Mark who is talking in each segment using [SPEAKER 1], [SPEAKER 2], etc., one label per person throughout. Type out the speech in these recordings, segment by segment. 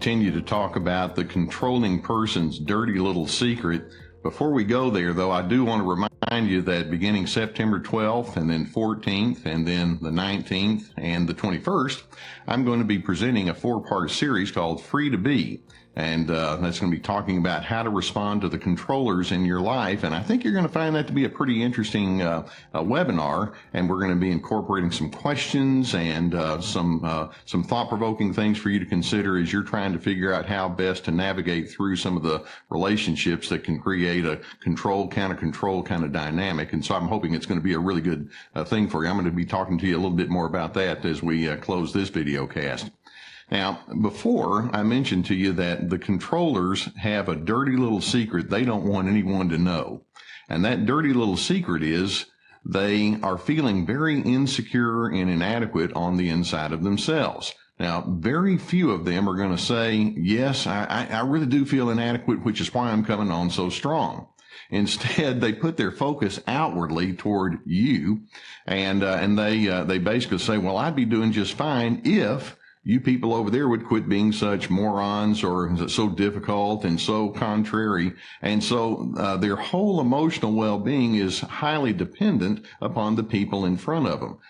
[SPEAKER 1] continue to talk about the controlling person's dirty little secret. Before we go there, though, I do want to remind you that beginning September 12th and then 14th and then the 19th and the 21st, I'm going to be presenting a 4-part series called Free to Be. And that's going to be talking about how to respond to the controllers in your life. And I think you're going to find that to be a pretty interesting webinar. And we're going to be incorporating some questions and some thought-provoking things for you to consider as you're trying to figure out how best to navigate through some of the relationships that can create a control, counter-control kind of dynamic. And so I'm hoping it's going to be a really good thing for you. I'm going to be talking to you a little bit more about that as we close this video cast. Now, before I mentioned to you that the controllers have a dirty little secret they don't want anyone to know. And that dirty little secret is they are feeling very insecure and inadequate on the inside of themselves. Now, very few of them are going to say, yes, I really do feel inadequate, which is why I'm coming on so strong. Instead, they put their focus outwardly toward you, and they basically say, well, I'd be doing just fine if you people over there would quit being such morons or so difficult and so contrary. And so their whole emotional well-being is highly dependent upon the people in front of them.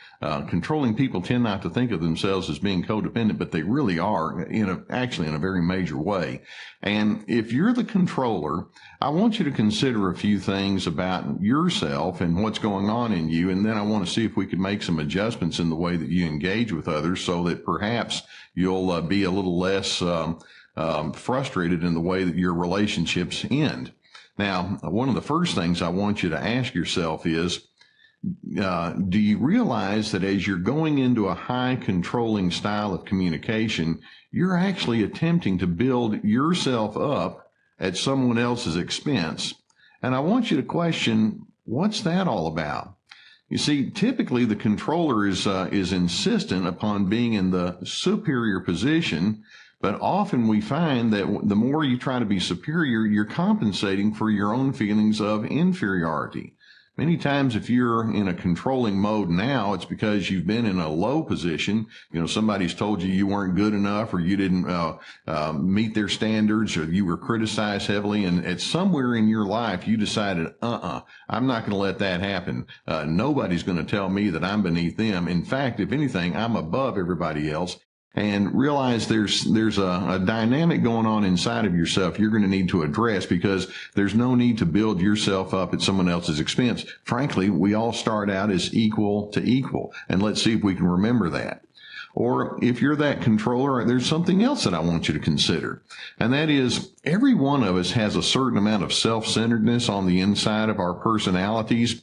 [SPEAKER 1] Controlling people tend not to think of themselves as being codependent, but they really are actually in a very major way. And if you're the controller, I want you to consider a few things about yourself and what's going on in you. And then I want to see if we can make some adjustments in the way that you engage with others so that perhaps you'll be a little less frustrated in the way that your relationships end. Now, one of the first things I want you to ask yourself is, do you realize that as you're going into a high controlling style of communication, you're actually attempting to build yourself up at someone else's expense? And I want you to question, what's that all about? You see, typically the controller is insistent upon being in the superior position, but often we find that the more you try to be superior, you're compensating for your own feelings of inferiority. Many times if you're in a controlling mode now, it's because you've been in a low position. Somebody's told you you weren't good enough, or you didn't meet their standards, or you were criticized heavily. And it's somewhere in your life you decided, I'm not going to let that happen. Nobody's going to tell me that I'm beneath them. In fact, if anything, I'm above everybody else. And realize there's a dynamic going on inside of yourself you're going to need to address, because there's no need to build yourself up at someone else's expense. Frankly, we all start out as equal to equal, and let's see if we can remember that. Or if you're that controller, there's something else that I want you to consider, and that is every one of us has a certain amount of self-centeredness on the inside of our personalities.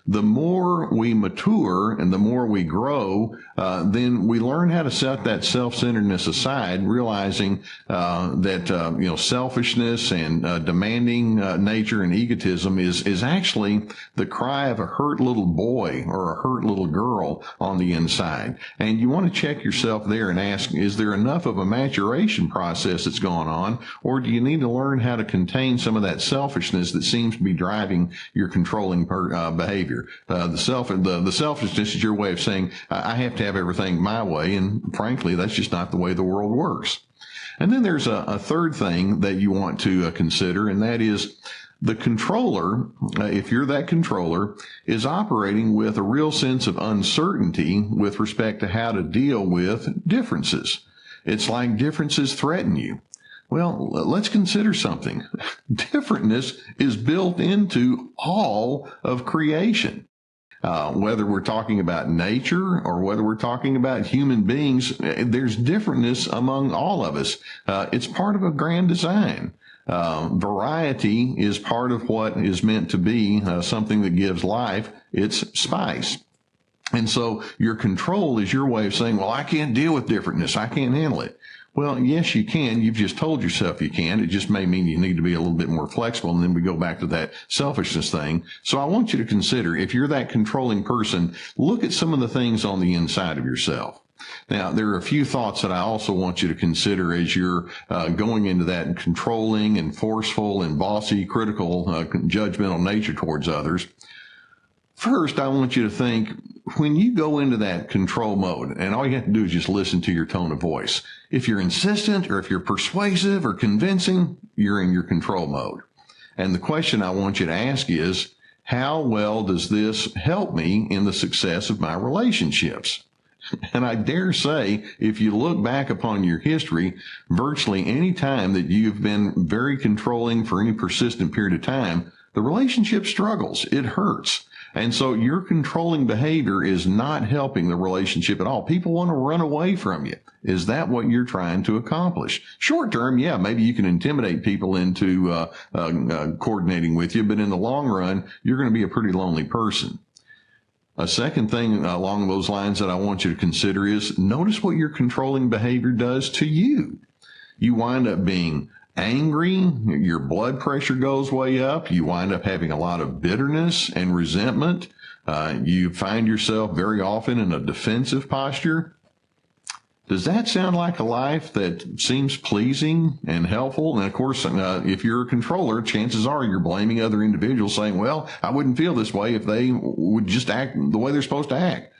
[SPEAKER 1] The more we mature and the more we grow, then we learn how to set that self-centeredness aside, realizing that selfishness and demanding nature and egotism is actually the cry of a hurt little boy or a hurt little girl on the inside. And you want to check yourself there and ask, is there enough of a maturation process that's going on, or do you need to learn how to contain some of that selfishness that seems to be driving your controlling behavior? The selfishness is your way of saying, I have to have everything my way, and frankly, that's just not the way the world works. And then there's a third thing that you want to consider, and that is the controller, if you're that controller, is operating with a real sense of uncertainty with respect to how to deal with differences. It's like differences threaten you. Well, let's consider something. Differentness is built into all of creation. Whether we're talking about nature or whether we're talking about human beings, there's differentness among all of us. It's part of a grand design. Variety is part of what is meant to be something that gives life its spice. And so your control is your way of saying, well, I can't deal with differentness. I can't handle it. Well, yes, you can. You've just told yourself you can. It just may mean you need to be a little bit more flexible. And then we go back to that selfishness thing. So I want you to consider, if you're that controlling person, look at some of the things on the inside of yourself. Now, there are a few thoughts that I also want you to consider as you're going into that controlling and forceful and bossy, critical, judgmental nature towards others. First, I want you to think, when you go into that control mode, and all you have to do is just listen to your tone of voice. If you're insistent or if you're persuasive or convincing, you're in your control mode. And the question I want you to ask is, how well does this help me in the success of my relationships? And I dare say, if you look back upon your history, virtually any time that you've been very controlling for any persistent period of time, the relationship struggles. It hurts. And so your controlling behavior is not helping the relationship at all. People want to run away from you. Is that what you're trying to accomplish? Short term, yeah, maybe you can intimidate people into coordinating with you, but in the long run, you're going to be a pretty lonely person. A second thing along those lines that I want you to consider is notice what your controlling behavior does to you. You wind up being angry, your blood pressure goes way up, you wind up having a lot of bitterness and resentment, you find yourself very often in a defensive posture. Does that sound like a life that seems pleasing and helpful? And of course, if you're a controller, chances are you're blaming other individuals, saying, well, I wouldn't feel this way if they would just act the way they're supposed to act.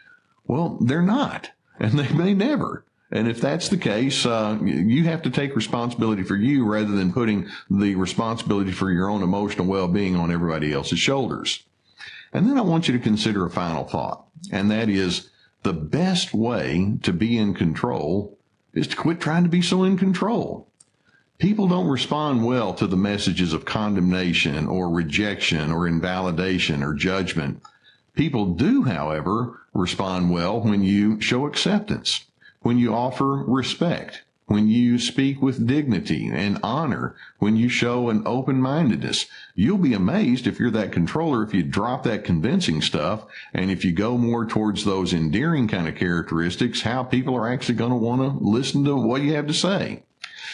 [SPEAKER 1] Well, they're not, and they may never. And if that's the case, you have to take responsibility for you rather than putting the responsibility for your own emotional well-being on everybody else's shoulders. And then I want you to consider a final thought, and that is the best way to be in control is to quit trying to be so in control. People don't respond well to the messages of condemnation or rejection or invalidation or judgment. People do, however, respond well when you show acceptance, when you offer respect, when you speak with dignity and honor, when you show an open-mindedness. You'll be amazed if you're that controller, if you drop that convincing stuff, and if you go more towards those endearing kind of characteristics, how people are actually going to want to listen to what you have to say.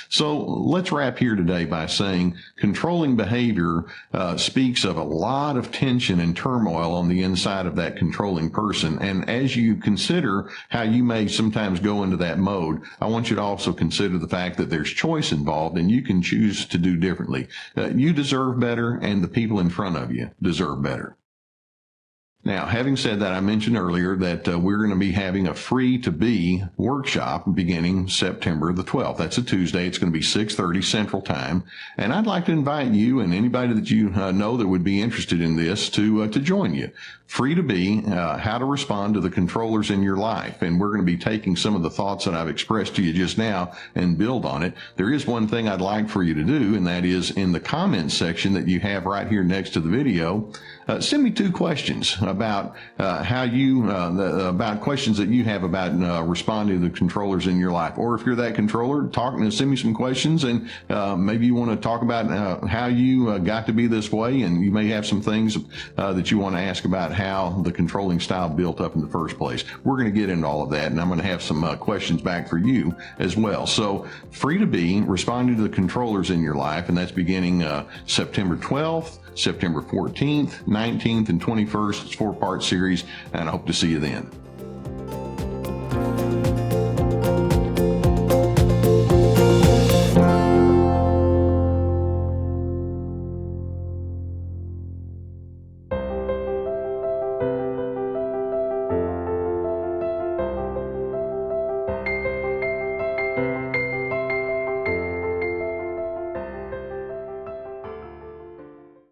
[SPEAKER 1] So let's wrap here today by saying controlling behavior speaks of a lot of tension and turmoil on the inside of that controlling person. And as you consider how you may sometimes go into that mode, I want you to also consider the fact that there's choice involved and you can choose to do differently. You deserve better, and the people in front of you deserve better. Now, having said that, I mentioned earlier that we're going to be having a free-to-be workshop beginning September the 12th. That's a Tuesday. It's going to be 6:30 Central Time. And I'd like to invite you and anybody that you know that would be interested in this to join you. Free-to-be, how to respond to the controllers in your life. And we're going to be taking some of the thoughts that I've expressed to you just now and build on it. There is one thing I'd like for you to do, and that is in the comments section that you have right here next to the video, send me 2 questions about about questions that you have about responding to the controllers in your life. Or if you're that controller, send me some questions, and maybe you want to talk about how you got to be this way, and you may have some things that you want to ask about how the controlling style built up in the first place. We're going to get into all of that, and I'm going to have some questions back for you as well. So free to be, responding to the controllers in your life, and that's beginning September 12th, September 14th, 19th, and 21st. It's a 4-part series, and I hope to see you then.